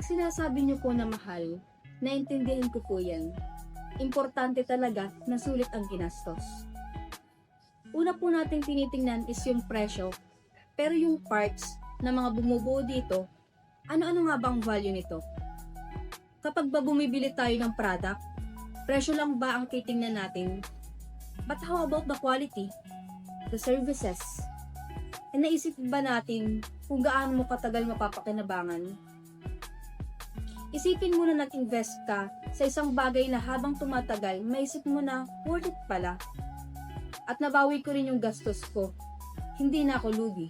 Kapag sinasabi niyo po na mahal, naintindihan ko po yan. Importante talaga na sulit ang ginastos. Una po nating tinitingnan is yung presyo, pero yung parts na mga bumubuo dito, ano-ano nga bang value nito? Kapag ba bumibili tayo ng product, presyo lang ba ang titingnan natin? But how about the quality? The services? E naisip ba natin kung gaano mo katagal mapapakinabangan? Isipin mo na nag-invest ka sa isang bagay na habang tumatagal, maisip mo na worth it pala. At nabawi ko rin yung gastos ko. Hindi na ako lugi.